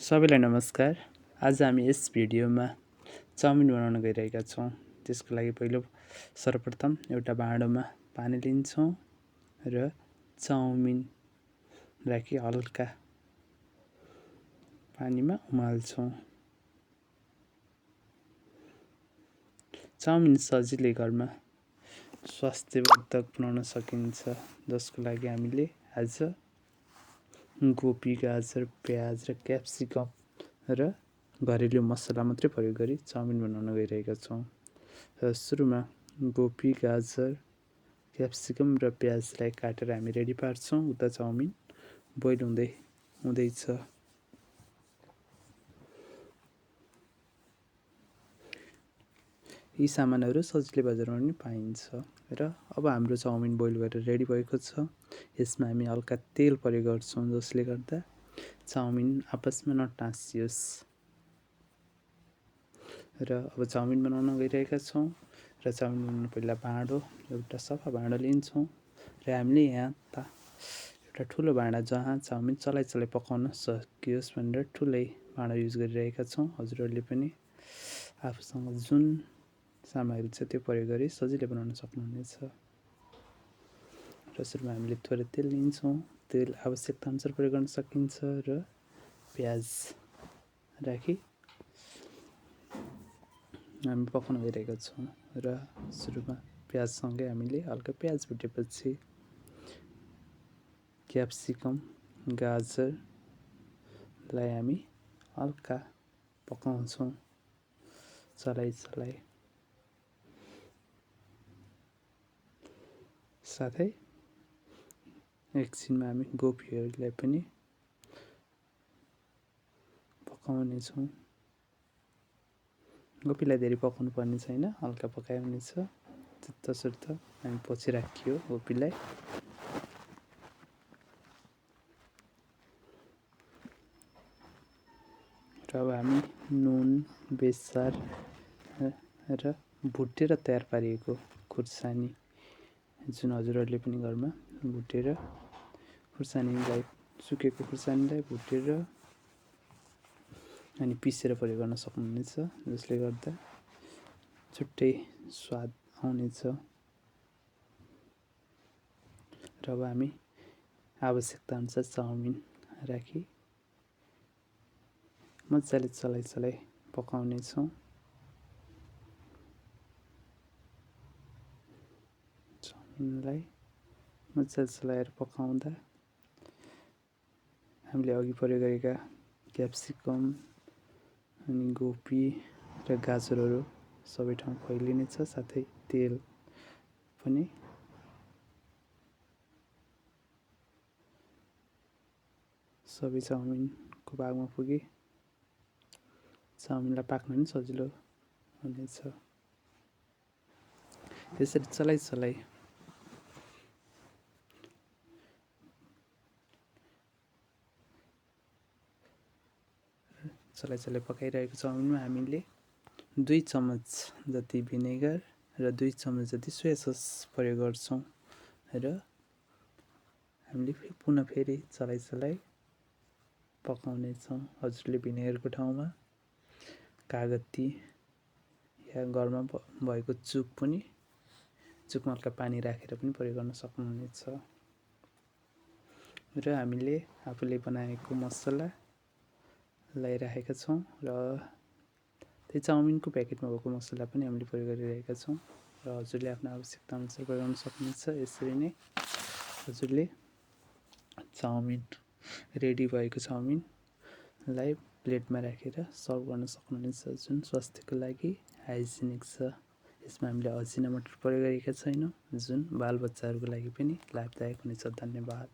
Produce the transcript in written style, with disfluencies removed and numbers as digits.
सबैलाई नमस्कार। आज हामी यस भिडियोमा चाउमिन बनाउन गइरहेका छौँ। त्यसको लागि सर्वप्रथम एउटा भाँडोमा पानी लिन्छौँ र चाउमिन राखी हल्का पानीमा उमाल्छौँ। चाउमिन सजिलै घरमा स्वास्थ्यवर्धक बनाउन सकिन्छ, जसको लागि हामीले आज गोपी, गाजर, प्याज र क्याप्सिकम र घरेलु मसला मात्रै प्रयोग गरी चाउमिन बनाउन गइरहेका छौँ। र सुरुमा गोपी, गाजर, क्याप्सिकम र प्याजलाई काटेर हामी रेडी पार्छौँ। उता चाउमिन बोइल हुँदैछ। यी सामानहरू सजिलै बजारमा पनि पाइन्छ। र अब हाम्रो चाउमिन बोइल गरेर रेडी भएको छ। यसमा हामी हल्का तेल प्रयोग गर्छौँ, जसले गर्दा चाउमिन आपसमा नटाँसियोस्। र अब चाउमिन बनाउन गइरहेका छौँ। र चाउमिन बनाउनु पहिला एउटा सफा भाँडो लिन्छौँ र हामीले यहाँ एउटा ठुलो भाँडा जहाँ चाउमिन चलाइ पकाउन सकियोस् भनेर ठुलै भाँडा युज गरिरहेका छौँ। हजुरहरूले पनि आफूसँग जुन सामग्री छ त्यो प्रयोग गरी सजिलै बनाउन सक्नुहुनेछ। र सुरुमा हामीले थोरै तेल लिन्छौँ। तेल आवश्यकताअनुसार प्रयोग गर्न सकिन्छ। र प्याज राखी हामी पकाउन गइरहेका छौँ। र सुरुमा प्याजसँगै हामीले हल्का प्याज भुटेपछि क्याप्सिकम, गाजरलाई हामी हल्का पकाउँछौँ चलाइ। साथै एकछिनमा हामी गोपीहरूलाई पनि पकाउनेछौँ। गोपीलाई धेरै पकाउनु पर्ने छैन, हल्का पकाए हुनेछ। तसर्थ हामी पछि राखियो गोपीलाई। र अब हामी नुन, बेसार र भुटेर तयार पारिएको खुर्सानी, जुन हजुरहरूले पनि घरमा भुटेर सुकेको खुर्सानीलाई भुटेर अनि पिसेर प्रयोग गर्न सक्नुहुनेछ, जसले गर्दा छुट्टै स्वाद आउनेछ। र अब हामी आवश्यकताअनुसार चाउमिन राखी मजाले चलाइ पकाउनेछौँ। चाउमिनलाई मजाले चलाएर पकाउँदा हामीले अघि प्रयोग गरेका क्याप्सिकम अनि गोपी र गाजरहरू सबै ठाउँ फैलिनेछ। साथै तेल पनि सबै चाउमिनको भागमा पुगी चाउमिनलाई पाक्न पनि सजिलो हुनेछ। यसरी चलाइ पकाइरहेको चाउमिनमा हामीले 2 चम्मच जति भिनेगर र 2 चम्मच जति सोया सस प्रयोग गर्छौँ। र हामीले पुनः फेरि चलाइ पकाउनेछौँ। हजुरले भिनेगरको ठाउँमा कागती या घरमा भएको चुकमा हल्का पानी राखेर पनि प्रयोग गर्न सक्नुहुनेछ। र हामीले आफूले बनाएको मसलालाई राखेका छौँ। र त्यही चाउमिनको प्याकेटमा भएको मसला पनि हामीले प्रयोग गरिरहेका छौँ। र हजुरले आफ्नो आवश्यकताअनुसार प्रयोग गर्न सक्नुहुन्छ। यसरी नै हजुरले रेडी भएको चाउमिनलाई प्लेटमा राखेर सर्भ गर्न सक्नुहुनेछ, जुन स्वास्थ्यको लागि हाइजेनिक छ। यसमा हामीले अजिनामोटो प्रयोग गरेका छैनौँ, जुन बालबच्चाहरूको लागि पनि लाभदायक हुनेछ। धन्यवाद।